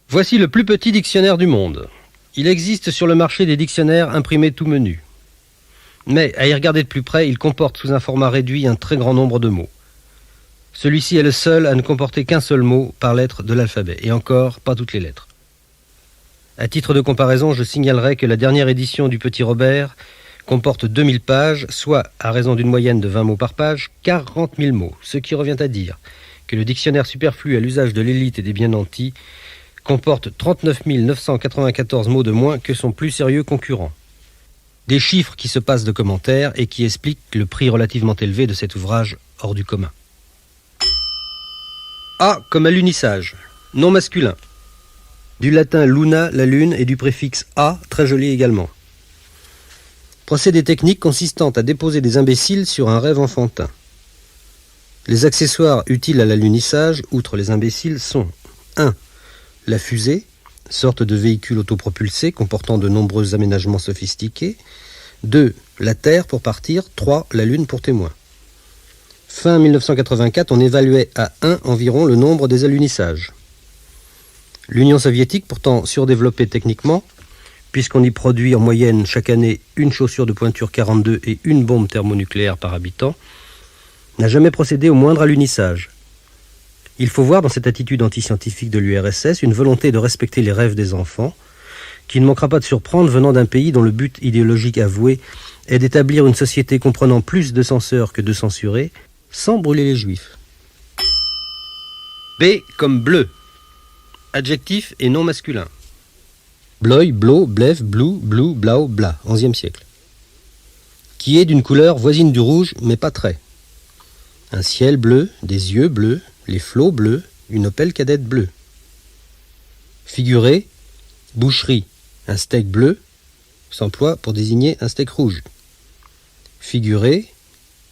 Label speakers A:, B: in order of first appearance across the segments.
A: Voici le plus petit dictionnaire du monde. Il existe sur le marché des dictionnaires imprimés tout menus. Mais, à y regarder de plus près, il comporte sous un format réduit un très grand nombre de mots. Celui-ci est le seul à ne comporter qu'un seul mot par lettre de l'alphabet, et encore, pas toutes les lettres. À titre de comparaison, je signalerai que la dernière édition du Petit Robert comporte 2000 pages, soit, à raison d'une moyenne de 20 mots par page, 40 000 mots, ce qui revient à dire que le dictionnaire superflu à l'usage de l'élite et des bien nantis comporte 39 994 mots de moins que son plus sérieux concurrent. Des chiffres qui se passent de commentaires et qui expliquent le prix relativement élevé de cet ouvrage hors du commun. A comme alunissage, nom masculin. Du latin luna, la lune, et du préfixe a, très joli également. Procédé technique consistant à déposer des imbéciles sur un rêve enfantin. Les accessoires utiles à l'alunissage, outre les imbéciles, sont 1. La fusée, sorte de véhicule autopropulsé comportant de nombreux aménagements sophistiqués. 2. La Terre pour partir. 3. La Lune pour témoin. Fin 1984, on évaluait à 1 environ le nombre des alunissages. L'Union soviétique, pourtant surdéveloppée techniquement, puisqu'on y produit en moyenne chaque année une chaussure de pointure 42 et une bombe thermonucléaire par habitant, n'a jamais procédé au moindre alunissage. Il faut voir dans cette attitude antiscientifique de l'URSS une volonté de respecter les rêves des enfants, qui ne manquera pas de surprendre venant d'un pays dont le but idéologique avoué est d'établir une société comprenant plus de censeurs que de censurés, sans brûler les juifs. B comme bleu. Adjectif et nom masculin. Bleu, blau, blef, blou, blou, blau, bla, 11e siècle. Qui est d'une couleur voisine du rouge, mais pas très. Un ciel bleu, des yeux bleus, les flots bleus, une Opel Kadett bleue. Figuré, boucherie, un steak bleu, s'emploie pour désigner un steak rouge. Figuré,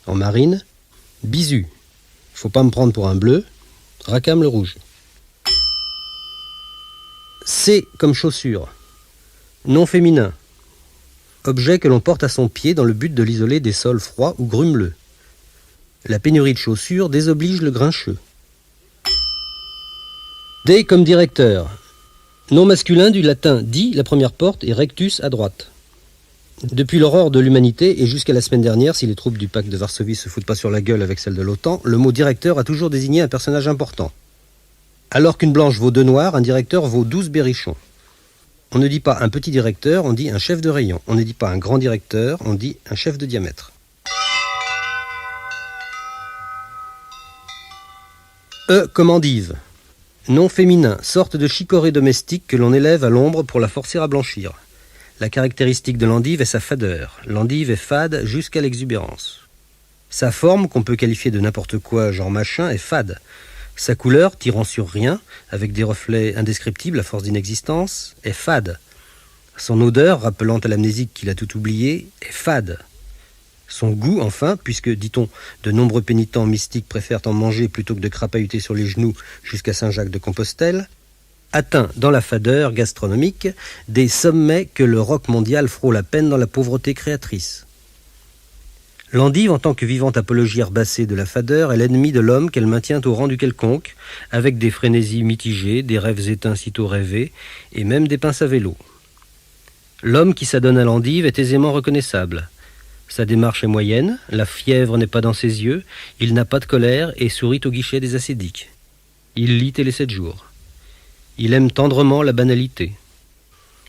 A: en marine, bisu, faut pas me prendre pour un bleu, racame le rouge. C comme chaussure. Nom féminin. Objet que l'on porte à son pied dans le but de l'isoler des sols froids ou grumeleux. La pénurie de chaussures désoblige le grincheux. D comme directeur. Nom masculin du latin di, la première porte, et rectus à droite. Depuis l'aurore de l'humanité et jusqu'à la semaine dernière, si les troupes du pacte de Varsovie se foutent pas sur la gueule avec celle de l'OTAN, le mot directeur a toujours désigné un personnage important. Alors qu'une blanche vaut 2 noirs, un directeur vaut 12 berrichons. On ne dit pas un petit directeur, on dit un chef de rayon. On ne dit pas un grand directeur, on dit un chef de diamètre. E comme endive. Nom féminin, sorte de chicorée domestique que l'on élève à l'ombre pour la forcer à blanchir. La caractéristique de l'endive est sa fadeur. L'endive est fade jusqu'à l'exubérance. Sa forme, qu'on peut qualifier de n'importe quoi, genre machin, est fade. Sa couleur, tirant sur rien, avec des reflets indescriptibles à force d'inexistence, est fade. Son odeur, rappelant à l'amnésique qu'il a tout oublié, est fade. Son goût, enfin, puisque, dit-on, de nombreux pénitents mystiques préfèrent en manger plutôt que de crapahuter sur les genoux jusqu'à Saint-Jacques-de-Compostelle, atteint dans la fadeur gastronomique des sommets que le rock mondial frôle à peine dans la pauvreté créatrice. L'endive, en tant que vivante apologie herbacée de la fadeur, est l'ennemi de l'homme qu'elle maintient au rang du quelconque, avec des frénésies mitigées, des rêves éteints sitôt rêvés, et même des pinces à vélo. L'homme qui s'adonne à l'endive est aisément reconnaissable. Sa démarche est moyenne, la fièvre n'est pas dans ses yeux, il n'a pas de colère et sourit au guichet des ascédiques. Il lit les 7 jours. Il aime tendrement la banalité.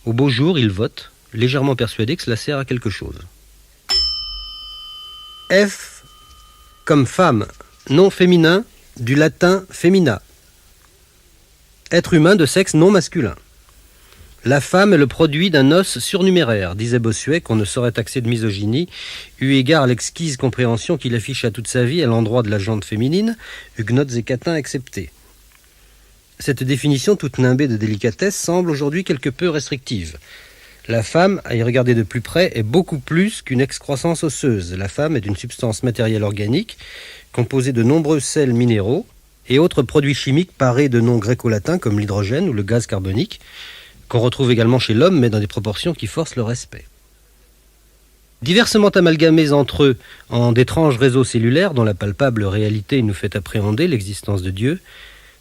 A: Au beau jour, il vote, légèrement persuadé que cela sert à quelque chose. F comme femme, nom féminin, du latin femina. Être humain de sexe non masculin. La femme est le produit d'un os surnuméraire, disait Bossuet, qu'on ne saurait taxer de misogynie, eu égard à l'exquise compréhension qu'il affiche à toute sa vie à l'endroit de la jante féminine, huguenotes et catins exceptés. Cette définition toute nimbée de délicatesse semble aujourd'hui quelque peu restrictive. La femme, à y regarder de plus près, est beaucoup plus qu'une excroissance osseuse. La femme est une substance matérielle organique, composée de nombreux sels minéraux et autres produits chimiques parés de noms gréco-latins comme l'hydrogène ou le gaz carbonique, qu'on retrouve également chez l'homme, mais dans des proportions qui forcent le respect. Diversement amalgamés entre eux en d'étranges réseaux cellulaires dont la palpable réalité nous fait appréhender l'existence de Dieu,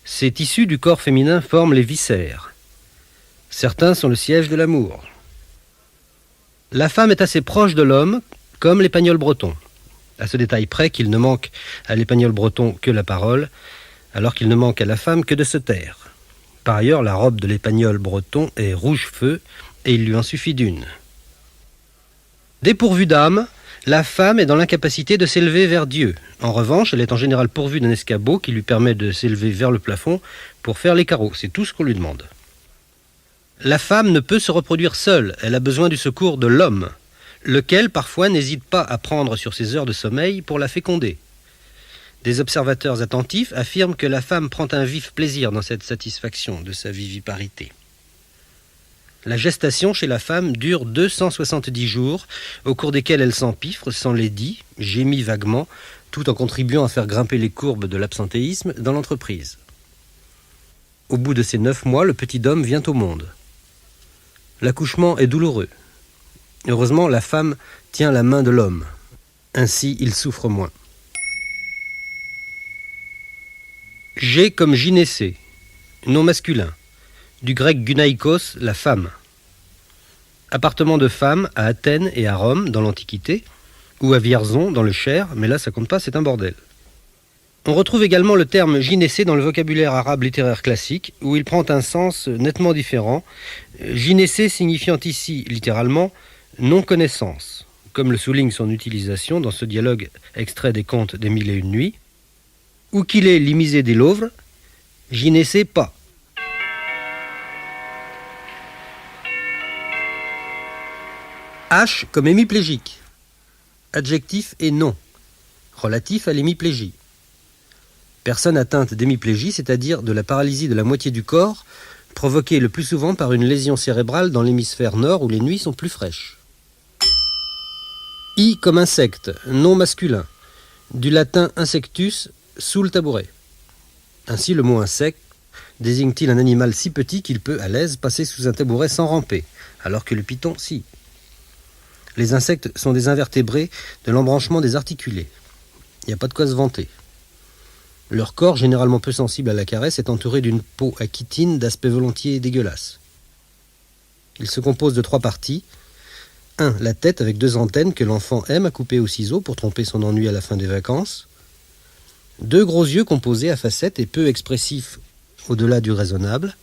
A: ces tissus du corps féminin forment les viscères. Certains sont le siège de l'amour. La femme est assez proche de l'homme, comme l'épagnol breton, à ce détail près qu'il ne manque à l'épagnol breton que la parole, alors qu'il ne manque à la femme que de se taire. Par ailleurs, la robe de l'épagnol breton est rouge feu, et il lui en suffit d'une. Dépourvue d'âme, la femme est dans l'incapacité de s'élever vers Dieu. En revanche, elle est en général pourvue d'un escabeau qui lui permet de s'élever vers le plafond pour faire les carreaux. C'est tout ce qu'on lui demande. La femme ne peut se reproduire seule. Elle a besoin du secours de l'homme, lequel parfois n'hésite pas à prendre sur ses heures de sommeil pour la féconder. Des observateurs attentifs affirment que la femme prend un vif plaisir dans cette satisfaction de sa viviparité. La gestation chez la femme dure 270 jours, au cours desquels elle s'empiffre, s'enlaidit, gémit vaguement, tout en contribuant à faire grimper les courbes de l'absentéisme dans l'entreprise. Au bout de ces 9 mois, le petit homme vient au monde. L'accouchement est douloureux. Heureusement, la femme tient la main de l'homme. Ainsi, il souffre moins. G comme gynécée, nom masculin. Du grec gunaikos, la femme. Appartement de femme à Athènes et à Rome dans l'Antiquité, ou à Vierzon dans le Cher, mais là ça compte pas, c'est un bordel. On retrouve également le terme gynécée dans le vocabulaire arabe littéraire classique, où il prend un sens nettement différent, gynécée signifiant ici littéralement non-connaissance, comme le souligne son utilisation dans ce dialogue extrait des contes des Mille et une nuits, ou qu'il est limisé des Louvres, gynécée pas. H comme hémiplégique. Adjectif et nom. Relatif à l'hémiplégie. Personne atteinte d'hémiplégie, c'est-à-dire de la paralysie de la moitié du corps, provoquée le plus souvent par une lésion cérébrale dans l'hémisphère nord où les nuits sont plus fraîches. I comme insecte, nom masculin. Du latin insectus, sous le tabouret. Ainsi le mot insecte désigne-t-il un animal si petit qu'il peut à l'aise passer sous un tabouret sans ramper, alors que le python, si. Les insectes sont des invertébrés de l'embranchement des articulés. Il n'y a pas de quoi se vanter. Leur corps, généralement peu sensible à la caresse, est entouré d'une peau à chitine d'aspect volontiers dégueulasse. Il se compose de 3 parties. 1. La tête avec 2 antennes que l'enfant aime à couper au ciseau pour tromper son ennui à la fin des vacances. 2 gros yeux composés à facettes et peu expressifs au-delà du raisonnable.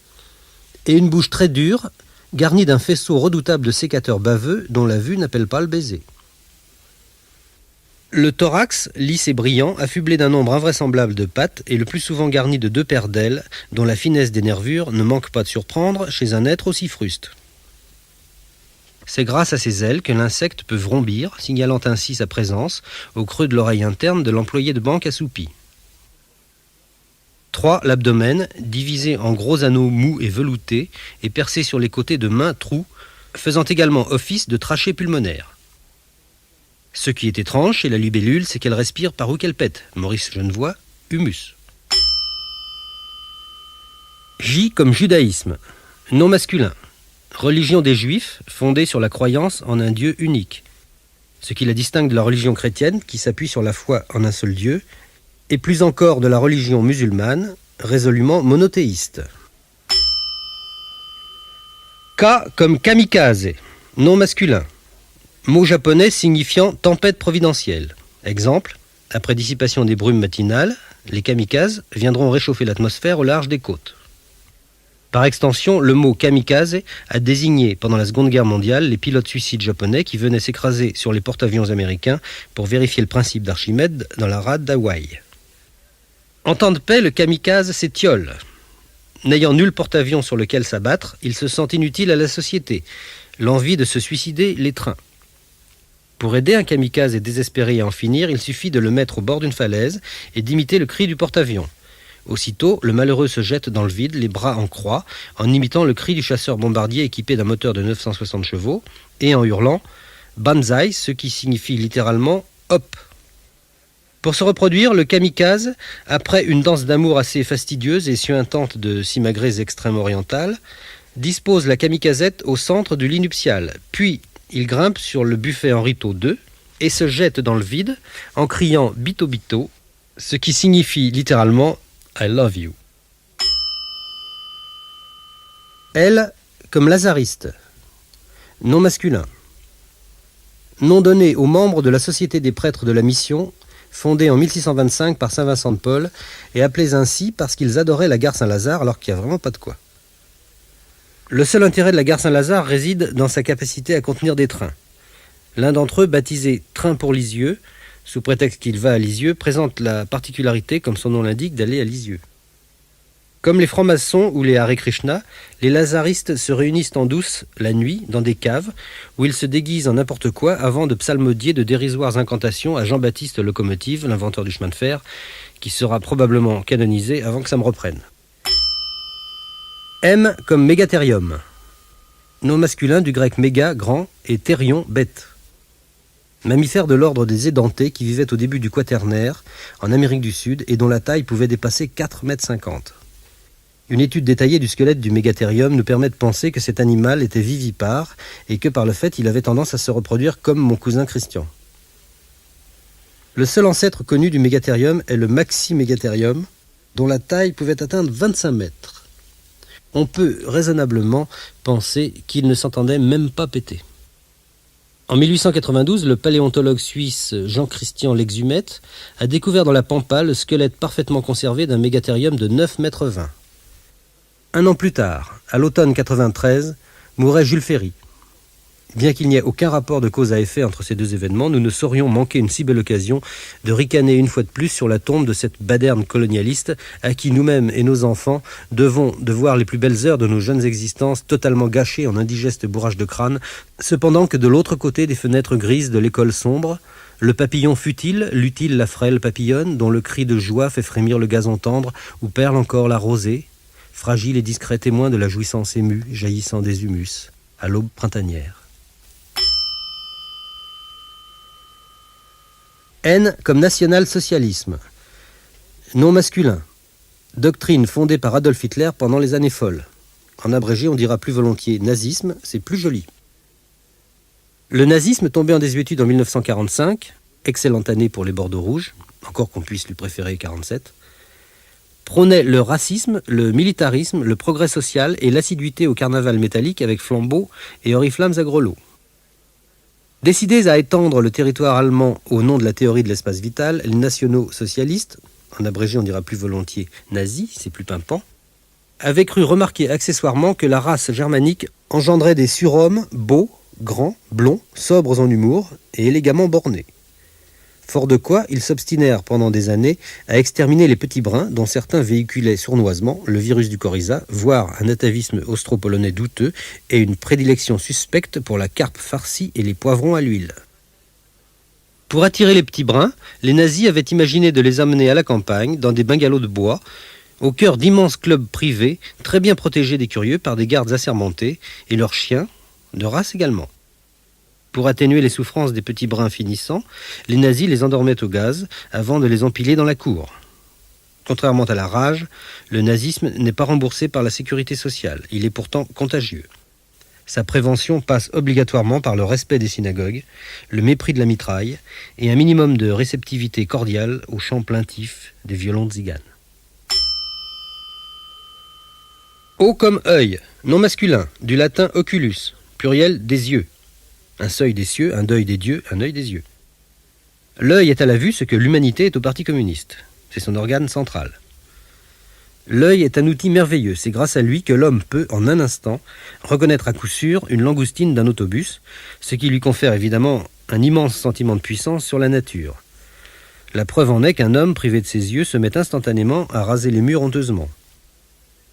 A: Et une bouche très dure, garni d'un faisceau redoutable de sécateurs baveux dont la vue n'appelle pas le baiser. Le thorax, lisse et brillant, affublé d'un nombre invraisemblable de pattes et le plus souvent garni de 2 paires d'ailes, dont la finesse des nervures ne manque pas de surprendre chez un être aussi fruste. C'est grâce à ces ailes que l'insecte peut vrombir, signalant ainsi sa présence au creux de l'oreille interne de l'employé de banque assoupi. 3. L'abdomen, divisé en gros anneaux mous et veloutés et percé sur les côtés de maints trous, faisant également office de trachée pulmonaire. Ce qui est étrange chez la libellule, c'est qu'elle respire par où qu'elle pète. Maurice Genevoix, humus. J comme judaïsme, nom masculin. Religion des Juifs, fondée sur la croyance en un Dieu unique. Ce qui la distingue de la religion chrétienne, qui s'appuie sur la foi en un seul Dieu, et plus encore de la religion musulmane, résolument monothéiste. K comme kamikaze, nom masculin. Mot japonais signifiant tempête providentielle. Exemple, après dissipation des brumes matinales, les kamikazes viendront réchauffer l'atmosphère au large des côtes. Par extension, le mot kamikaze a désigné pendant la Seconde Guerre mondiale les pilotes suicides japonais qui venaient s'écraser sur les porte-avions américains pour vérifier le principe d'Archimède dans la rade d'Hawaï. En temps de paix, le kamikaze s'étiole. N'ayant nul porte-avions sur lequel s'abattre, il se sent inutile à la société. L'envie de se suicider l'étreint. Pour aider un kamikaze désespéré à en finir, il suffit de le mettre au bord d'une falaise et d'imiter le cri du porte-avions. Aussitôt, le malheureux se jette dans le vide, les bras en croix, en imitant le cri du chasseur bombardier équipé d'un moteur de 960 chevaux, et en hurlant « Banzai », ce qui signifie littéralement « hop ». Pour se reproduire, le kamikaze, après une danse d'amour assez fastidieuse et suintante de simagrées extrême-orientales, dispose la kamikazette au centre du lit nuptial, puis il grimpe sur le buffet Henritot II et se jette dans le vide en criant « Bito Bito », ce qui signifie littéralement « I love you ». L comme lazariste. Nom masculin. Nom donné aux membres de la Société des prêtres de la Mission, fondée en 1625 par saint Vincent de Paul, et appelés ainsi parce qu'ils adoraient la gare Saint-Lazare alors qu'il n'y a vraiment pas de quoi. Le seul intérêt de la gare Saint-Lazare réside dans sa capacité à contenir des trains. L'un d'entre eux, baptisé Train pour Lisieux, sous prétexte qu'il va à Lisieux, présente la particularité, comme son nom l'indique, d'aller à Lisieux. Comme les francs-maçons ou les Hare Krishna, les lazaristes se réunissent en douce la nuit dans des caves où ils se déguisent en n'importe quoi avant de psalmodier de dérisoires incantations à Jean-Baptiste Locomotive, l'inventeur du chemin de fer, qui sera probablement canonisé avant que ça me reprenne. M comme mégathérium. Nom masculin du grec méga, grand, et thérion, bête. Mammifère de l'ordre des édentés qui vivait au début du Quaternaire, en Amérique du Sud, et dont la taille pouvait dépasser 4,50 mètres. Une étude détaillée du squelette du mégathérium nous permet de penser que cet animal était vivipare et que par le fait il avait tendance à se reproduire comme mon cousin Christian. Le seul ancêtre connu du mégathérium est le Maximégathérium, dont la taille pouvait atteindre 25 mètres. On peut raisonnablement penser qu'il ne s'entendait même pas péter. En 1892, le paléontologue suisse Jean-Christian Lexhumette a découvert dans la pampa le squelette parfaitement conservé d'un mégathérium de 9,20 mètres. Un an plus tard, à l'automne 93, mourait Jules Ferry. Bien qu'il n'y ait aucun rapport de cause à effet entre ces deux événements, nous ne saurions manquer une si belle occasion de ricaner une fois de plus sur la tombe de cette baderne colonialiste à qui nous-mêmes et nos enfants devons de voir les plus belles heures de nos jeunes existences totalement gâchées en indigeste bourrage de crâne, cependant que de l'autre côté des fenêtres grises de l'école sombre, le papillon futile, l'utile la frêle papillonne, dont le cri de joie fait frémir le gazon tendre, où perle encore la rosée, fragile et discret témoin de la jouissance émue jaillissant des humus, à l'aube printanière. N comme national-socialisme. Nom masculin. Doctrine fondée par Adolf Hitler pendant les années folles. En abrégé, on dira plus volontiers nazisme, c'est plus joli. Le nazisme tombé en désuétude en 1945, excellente année pour les Bordeaux rouges, encore qu'on puisse lui préférer 47, prônait le racisme, le militarisme, le progrès social et l'assiduité au carnaval métallique avec flambeaux et oriflammes à grelots. Décidés à étendre le territoire allemand au nom de la théorie de l'espace vital, les nationaux socialistes, en abrégé on dira plus volontiers nazis, c'est plus pimpant, avaient cru remarquer accessoirement que la race germanique engendrait des surhommes beaux, grands, blonds, sobres en humour et élégamment bornés. Fort de quoi, ils s'obstinèrent pendant des années à exterminer les petits bruns dont certains véhiculaient sournoisement le virus du coryza, voire un atavisme austro-polonais douteux et une prédilection suspecte pour la carpe farcie et les poivrons à l'huile. Pour attirer les petits bruns, les nazis avaient imaginé de les amener à la campagne, dans des bungalows de bois, au cœur d'immenses clubs privés, très bien protégés des curieux par des gardes assermentés, et leurs chiens, de race également. Pour atténuer les souffrances des petits bruns finissants, les nazis les endormaient au gaz avant de les empiler dans la cour. Contrairement à la rage, le nazisme n'est pas remboursé par la sécurité sociale. Il est pourtant contagieux. Sa prévention passe obligatoirement par le respect des synagogues, le mépris de la mitraille et un minimum de réceptivité cordiale aux chants plaintifs des violons tziganes. O comme œil, nom masculin, du latin oculus, pluriel des yeux. Un seuil des cieux, un deuil des dieux, un œil des yeux. L'œil est à la vue ce que l'humanité est au Parti communiste. C'est son organe central. L'œil est un outil merveilleux. C'est grâce à lui que l'homme peut, en un instant, reconnaître à coup sûr une langoustine d'un autobus, ce qui lui confère évidemment un immense sentiment de puissance sur la nature. La preuve en est qu'un homme privé de ses yeux se met instantanément à raser les murs honteusement.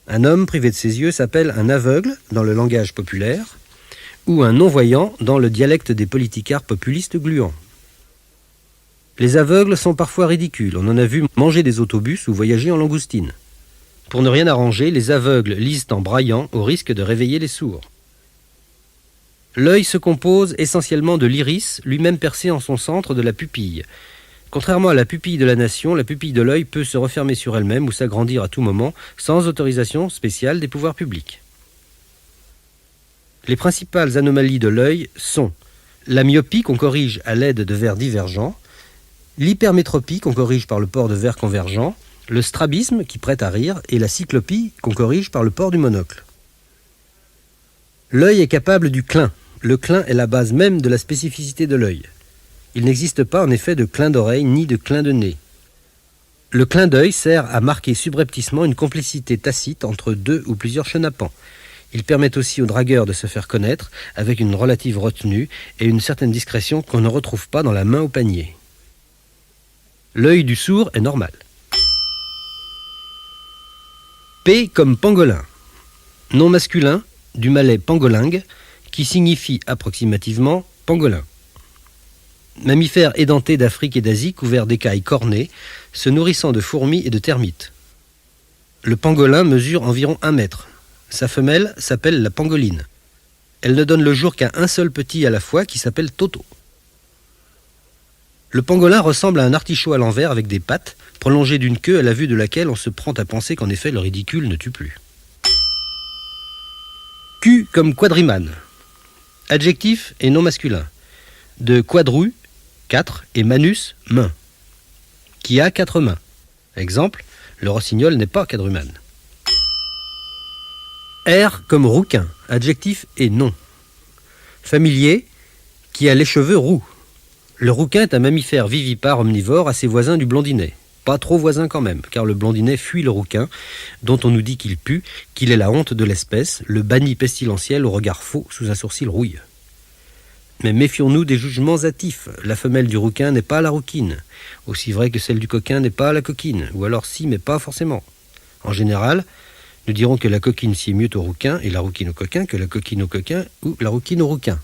A: Un homme privé de ses yeux s'appelle un aveugle dans le langage populaire, ou un non-voyant dans le dialecte des politicards populistes gluants. Les aveugles sont parfois ridicules, on en a vu manger des autobus ou voyager en langoustine. Pour ne rien arranger, les aveugles lisent en braillant au risque de réveiller les sourds. L'œil se compose essentiellement de l'iris, lui-même percé en son centre de la pupille. Contrairement à la pupille de la nation, la pupille de l'œil peut se refermer sur elle-même ou s'agrandir à tout moment, sans autorisation spéciale des pouvoirs publics. Les principales anomalies de l'œil sont la myopie qu'on corrige à l'aide de verres divergents, l'hypermétropie qu'on corrige par le port de verres convergents, le strabisme qui prête à rire et la cyclopie qu'on corrige par le port du monocle. L'œil est capable du clin. Le clin est la base même de la spécificité de l'œil. Il n'existe pas en effet de clin d'oreille ni de clin de nez. Le clin d'œil sert à marquer subrepticement une complicité tacite entre deux ou plusieurs chenapans. Il permet aussi aux dragueurs de se faire connaître avec une relative retenue et une certaine discrétion qu'on ne retrouve pas dans la main au panier. L'œil du sourd est normal. P comme pangolin. Nom masculin du malais pangolingue qui signifie approximativement pangolin. Mammifère édenté d'Afrique et d'Asie couvert d'écailles cornées, se nourrissant de fourmis et de termites. Le pangolin mesure environ 1 mètre. Sa femelle s'appelle la pangoline. Elle ne donne le jour qu'à un seul petit à la fois qui s'appelle Toto. Le pangolin ressemble à un artichaut à l'envers avec des pattes, prolongées d'une queue à la vue de laquelle on se prend à penser qu'en effet le ridicule ne tue plus. Q comme quadrimane. Adjectif et nom masculin. De quadru, 4, et manus, main. Qui a 4 mains. Exemple, le rossignol n'est pas quadrumane. R comme rouquin, adjectif et nom. Familier, qui a les cheveux roux. Le rouquin est un mammifère vivipare omnivore assez voisin du blondinet. Pas trop voisin quand même, car le blondinet fuit le rouquin, dont on nous dit qu'il pue, qu'il est la honte de l'espèce, le banni pestilentiel au regard faux sous un sourcil rouille. Mais méfions-nous des jugements hâtifs. La femelle du rouquin n'est pas la rouquine, aussi vrai que celle du coquin n'est pas la coquine, ou alors si, mais pas forcément. En général, nous dirons que la coquine sied mieux au rouquin et la rouquine au coquin que la coquine au coquin ou la rouquine au rouquin.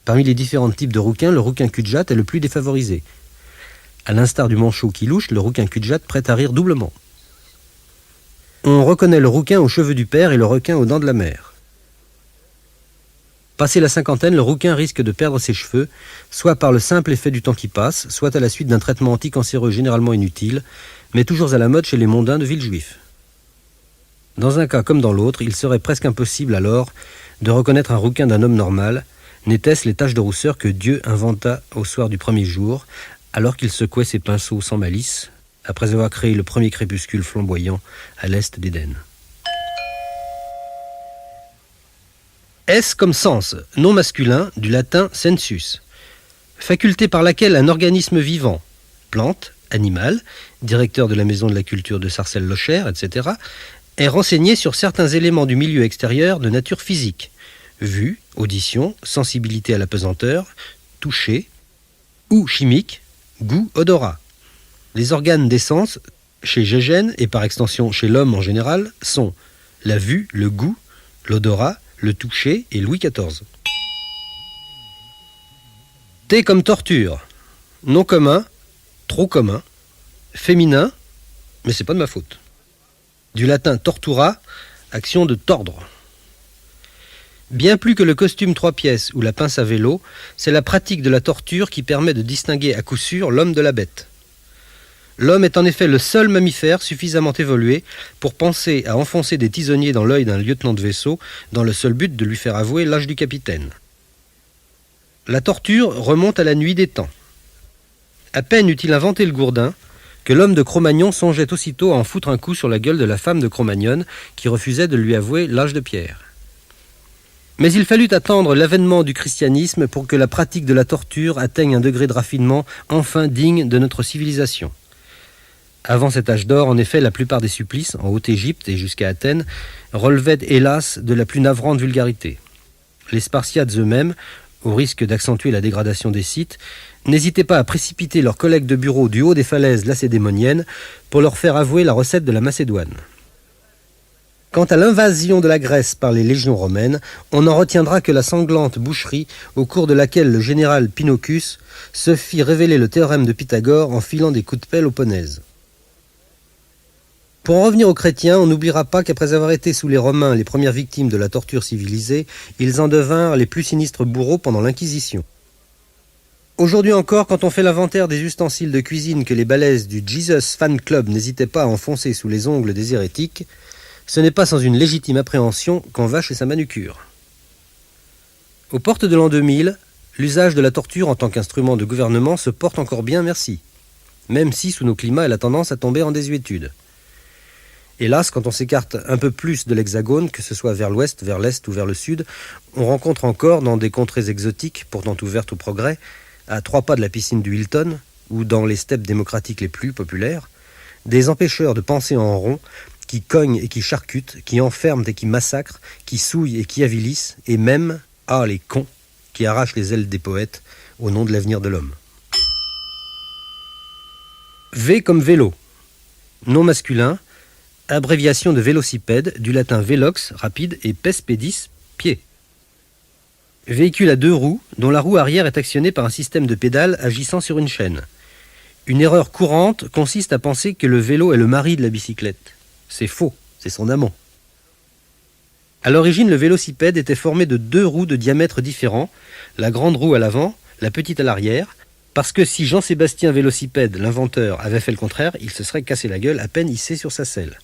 A: Parmi les différents types de rouquins, le rouquin cul-de-jatte est le plus défavorisé. À l'instar du manchot qui louche, le rouquin cul-de-jatte prête à rire doublement. On reconnaît le rouquin aux cheveux du père et le requin aux dents de la mère. Passé la cinquantaine, le rouquin risque de perdre ses cheveux, soit par le simple effet du temps qui passe, soit à la suite d'un traitement anticancéreux généralement inutile, mais toujours à la mode chez les mondains de Villejuif. Dans un cas comme dans l'autre, il serait presque impossible alors de reconnaître un rouquin d'un homme normal, n'était-ce les taches de rousseur que Dieu inventa au soir du premier jour, alors qu'il secouait ses pinceaux sans malice, après avoir créé le premier crépuscule flamboyant à l'est d'Éden. S comme sens, nom masculin, du latin sensus. Faculté par laquelle un organisme vivant, plante, animal, directeur de la maison de la culture de Sarcelles-Locher, etc., est renseigné sur certains éléments du milieu extérieur de nature physique, vue, audition, sensibilité à la pesanteur, toucher, ou chimique, goût, odorat. Les organes des sens, chez Gégène et par extension chez l'homme en général, sont la vue, le goût, l'odorat, le toucher et Louis XIV. T comme torture. Nom commun, trop commun, féminin, mais c'est pas de ma faute. Du latin tortura, action de tordre. Bien plus que le costume 3 pièces ou la pince à vélo, c'est la pratique de la torture qui permet de distinguer à coup sûr l'homme de la bête. L'homme est en effet le seul mammifère suffisamment évolué pour penser à enfoncer des tisonniers dans l'œil d'un lieutenant de vaisseau dans le seul but de lui faire avouer l'âge du capitaine. La torture remonte à la nuit des temps. À peine eut-il inventé le gourdin que l'homme de Cro-Magnon songeait aussitôt à en foutre un coup sur la gueule de la femme de Cro-Magnonne qui refusait de lui avouer l'âge de pierre. Mais il fallut attendre l'avènement du christianisme pour que la pratique de la torture atteigne un degré de raffinement enfin digne de notre civilisation. Avant cet âge d'or, en effet, la plupart des supplices, en Haute-Égypte et jusqu'à Athènes, relevaient hélas de la plus navrante vulgarité. Les Spartiates eux-mêmes, au risque d'accentuer la dégradation des sites, n'hésitaient pas à précipiter leurs collègues de bureau du haut des falaises lacédémoniennes pour leur faire avouer la recette de la Macédoine. Quant à l'invasion de la Grèce par les légions romaines, on n'en retiendra que la sanglante boucherie au cours de laquelle le général Pinocchus se fit révéler le théorème de Pythagore en filant des coups de pelle aux punaises. Pour en revenir aux chrétiens, on n'oubliera pas qu'après avoir été sous les Romains les premières victimes de la torture civilisée, ils en devinrent les plus sinistres bourreaux pendant l'Inquisition. Aujourd'hui encore, quand on fait l'inventaire des ustensiles de cuisine que les balaises du Jesus Fan Club n'hésitaient pas à enfoncer sous les ongles des hérétiques, ce n'est pas sans une légitime appréhension qu'on va chez sa manucure. Aux portes de l'an 2000, l'usage de la torture en tant qu'instrument de gouvernement se porte encore bien, merci, même si sous nos climats elle a tendance à tomber en désuétude. Hélas, quand on s'écarte un peu plus de l'hexagone, que ce soit vers l'ouest, vers l'est ou vers le sud, on rencontre encore dans des contrées exotiques, pourtant ouvertes au progrès, à 3 pas de la piscine du Hilton, ou dans les steppes démocratiques les plus populaires, des empêcheurs de penser en rond, qui cognent et qui charcutent, qui enferment et qui massacrent, qui souillent et qui avilissent, et même, les cons, qui arrachent les ailes des poètes au nom de l'avenir de l'homme. V comme vélo. Nom masculin, abréviation de vélocipède, du latin velox, rapide, et pes pedis, pied. Véhicule à 2 roues, dont la roue arrière est actionnée par un système de pédales agissant sur une chaîne. Une erreur courante consiste à penser que le vélo est le mari de la bicyclette. C'est faux, c'est son amant. À l'origine, le vélocipède était formé de 2 roues de diamètre différents, la grande roue à l'avant, la petite à l'arrière, parce que si Jean-Sébastien Vélocipède, l'inventeur, avait fait le contraire, il se serait cassé la gueule à peine hissé sur sa selle.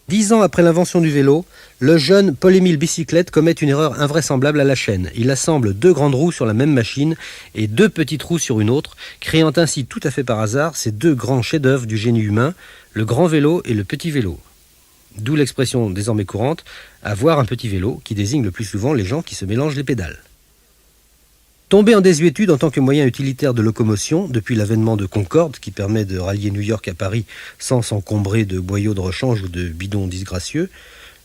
A: 10 ans après l'invention du vélo, le jeune Paul-Émile Bicyclette commet une erreur invraisemblable à la chaîne. Il assemble 2 grandes roues sur la même machine et 2 petites roues sur une autre, créant ainsi tout à fait par hasard ces 2 grands chefs-d'œuvre du génie humain, le grand vélo et le petit vélo. D'où l'expression désormais courante « avoir un petit vélo » qui désigne le plus souvent les gens qui se mélangent les pédales. Tombé en désuétude en tant que moyen utilitaire de locomotion, depuis l'avènement de Concorde, qui permet de rallier New York à Paris sans s'encombrer de boyaux de rechange ou de bidons disgracieux,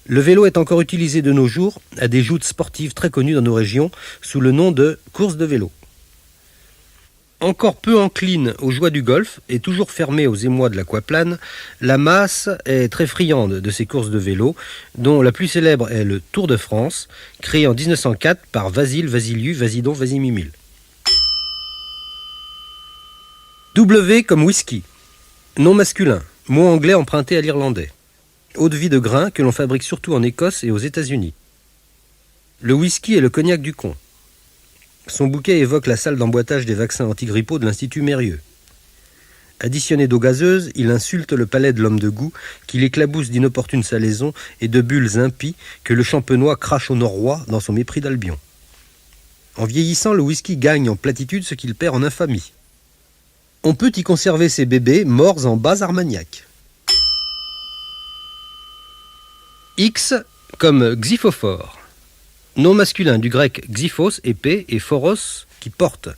A: le vélo est encore utilisé de nos jours à des joutes sportives très connues dans nos régions sous le nom de course de vélo. Encore peu encline aux joies du golf et toujours fermée aux émois de l'aquaplane, la masse est très friande de ces courses de vélo, dont la plus célèbre est le Tour de France, créé en 1904 par Vasile Vasiliu Vasidon Vasimimil. W comme whisky. Nom masculin, mot anglais emprunté à l'irlandais. Eau de vie de grain que l'on fabrique surtout en Écosse et aux États-Unis. Le whisky est le cognac du con. Son bouquet évoque la salle d'emboîtage des vaccins antigrippaux de l'Institut Mérieux. Additionné d'eau gazeuse, il insulte le palais de l'homme de goût, qui l'éclabousse d'inopportunes salaisons et de bulles impies que le champenois crache au Norrois dans son mépris d'Albion. En vieillissant, le whisky gagne en platitude ce qu'il perd en infamie. On peut y conserver ses bébés morts en bas armagnac. X comme xyphophore. Nom masculin du grec xyphos, épée, et phoros, qui porte.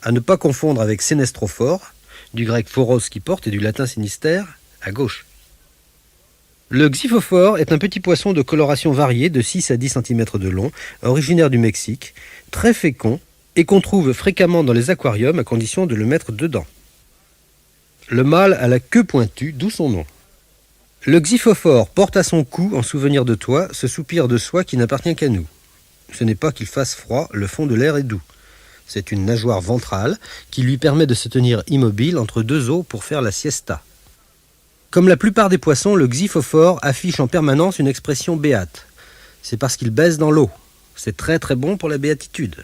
A: À ne pas confondre avec sénestrophore, du grec phoros, qui porte, et du latin sinistère, à gauche. Le xyphophore est un petit poisson de coloration variée de 6 à 10 cm de long, originaire du Mexique, très fécond, et qu'on trouve fréquemment dans les aquariums à condition de le mettre dedans. Le mâle a la queue pointue, d'où son nom. Le xyphophore porte à son cou, en souvenir de toi, ce soupir de soie qui n'appartient qu'à nous. Ce n'est pas qu'il fasse froid, le fond de l'air est doux. C'est une nageoire ventrale qui lui permet de se tenir immobile entre 2 os pour faire la siesta. Comme la plupart des poissons, le xyphophore affiche en permanence une expression béate. C'est parce qu'il baise dans l'eau. C'est très très bon pour la béatitude.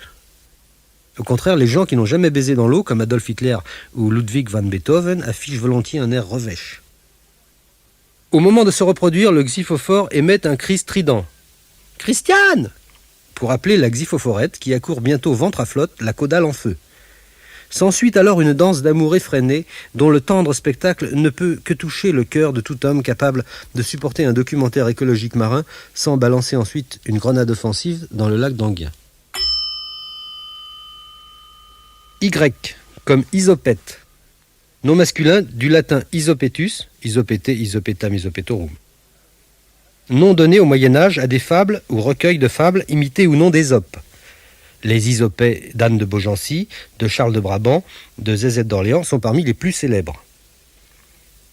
A: Au contraire, les gens qui n'ont jamais baisé dans l'eau, comme Adolf Hitler ou Ludwig van Beethoven, affichent volontiers un air revêche. Au moment de se reproduire, le xyphophore émet un cri strident. « Christiane !» pour appeler la xyphophorette qui accourt bientôt ventre à flotte, la caudale en feu. S'ensuit alors une danse d'amour effrénée dont le tendre spectacle ne peut que toucher le cœur de tout homme capable de supporter un documentaire écologique marin sans balancer ensuite une grenade offensive dans le lac d'Anguien. Y comme isopète. Nom masculin du latin isopetus, isopete, isopetam, isopetorum. Nom donné au Moyen-Âge à des fables ou recueils de fables imités ou non d'Ésope. Les Isopets d'Anne de Beaugency, de Charles de Brabant, de Zézette d'Orléans sont parmi les plus célèbres.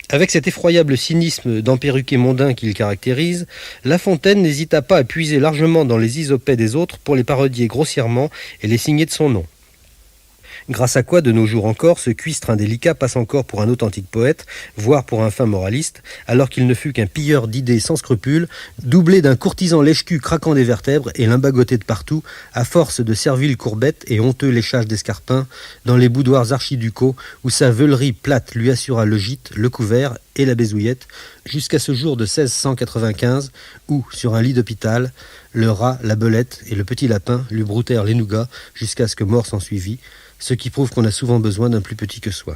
A: Avec cet effroyable cynisme d'emperruqué mondain qui le caractérise, La Fontaine n'hésita pas à puiser largement dans les Isopets des autres pour les parodier grossièrement et les signer de son nom. Grâce à quoi, de nos jours encore, ce cuistre indélicat passe encore pour un authentique poète, voire pour un fin moraliste, alors qu'il ne fut qu'un pilleur d'idées sans scrupules, doublé d'un courtisan lèche-cul craquant des vertèbres et limbagoté de partout, à force de serviles courbettes et honteux léchages d'escarpins, dans les boudoirs archiducaux où sa veulerie plate lui assura le gîte, le couvert et la bézouillette, jusqu'à ce jour de 1695, où, sur un lit d'hôpital, le rat, la belette et le petit lapin lui broutèrent les nougats jusqu'à ce que mort s'ensuivit, ce qui prouve qu'on a souvent besoin d'un plus petit que soi.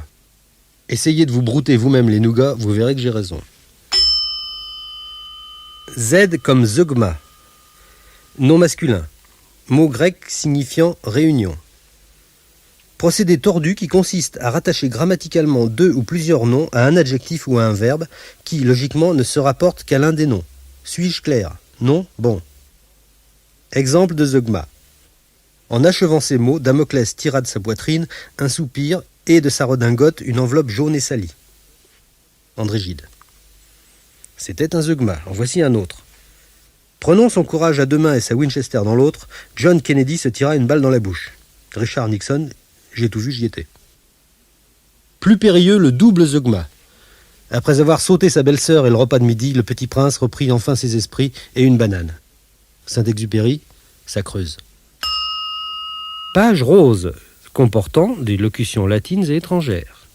A: Essayez de vous brouter vous-même les nougats, vous verrez que j'ai raison. Z comme zeugma. Nom masculin. Mot grec signifiant réunion. Procédé tordu qui consiste à rattacher grammaticalement deux ou plusieurs noms à un adjectif ou à un verbe qui, logiquement, ne se rapporte qu'à l'un des noms. Suis-je clair? Non? Bon. Exemple de zeugma. En achevant ces mots, Damoclès tira de sa poitrine un soupir et de sa redingote une enveloppe jaune et salie. André Gide. C'était un zeugma. En voici un autre. Prenant son courage à deux mains et sa Winchester dans l'autre, John Kennedy se tira une balle dans la bouche. Richard Nixon, j'ai tout vu, j'y étais. Plus périlleux, le double zeugma. Après avoir sauté sa belle-sœur et le repas de midi, le petit prince reprit enfin ses esprits et une banane. Saint-Exupéry, ça creuse. Page rose, comportant des locutions latines et étrangères.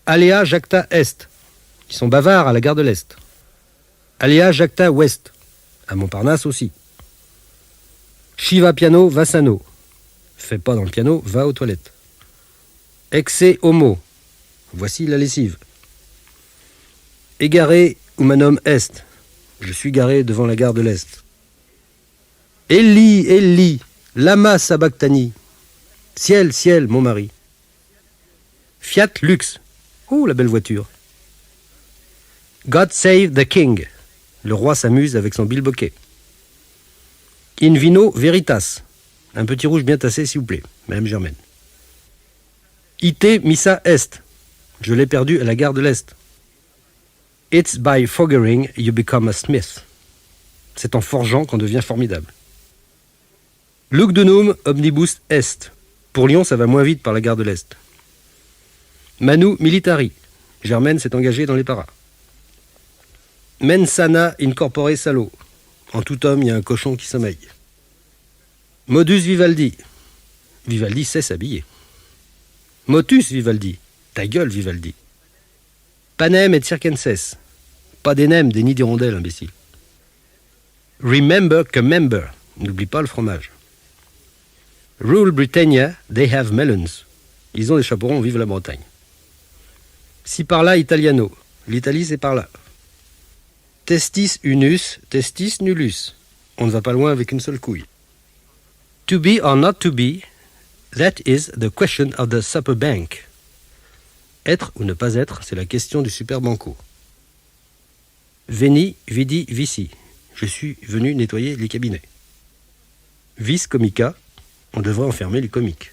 A: Alea jacta est. Ils sont bavards à la gare de l'Est. Alea jacta ouest. À Montparnasse aussi. Shiva piano vassano. Fais pas dans le piano, va aux toilettes. Exe homo. Voici la lessive. Égaré humanum est. Je suis garé devant la gare de l'Est. Elli, Elli, lama sabachthani. Ciel, ciel, mon mari. Fiat lux. Oh, la belle voiture. God save the king. Le roi s'amuse avec son bilboquet. In vino veritas. Un petit rouge bien tassé, s'il vous plaît, Madame Germaine. Ite missa est. Je l'ai perdu à la gare de l'Est. It's by foggering you become a smith. C'est en forgeant qu'on devient formidable. Lugdunum omnibus est. Pour Lyon, ça va moins vite par la gare de l'Est. Manu militari. Germaine s'est engagée dans les paras. Mensana incorpore salo. En tout homme, il y a un cochon qui sommeille. Modus Vivaldi. Vivaldi sait s'habiller. Motus Vivaldi. Ta gueule, Vivaldi. Panem et circenses. Pas des nems, des nids d'hirondelles, imbécile. Remember que member. N'oublie pas le fromage. Rule Britannia, they have melons. Ils ont des chaperons, vive la Bretagne. Si par là, italiano. L'Italie, c'est par là. Testis unus, testis nullus. On ne va pas loin avec une seule couille. To be or not to be, that is the question of the supper bank. Être ou ne pas être, c'est la question du super banco. Veni, vidi, vici. Je suis venu nettoyer les cabinets. Vis comica, on devrait enfermer les comiques.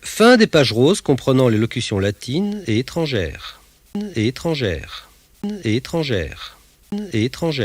A: Fin des pages roses comprenant les locutions latines et étrangères. Et étrangères. Et étrangères. Et étrangères.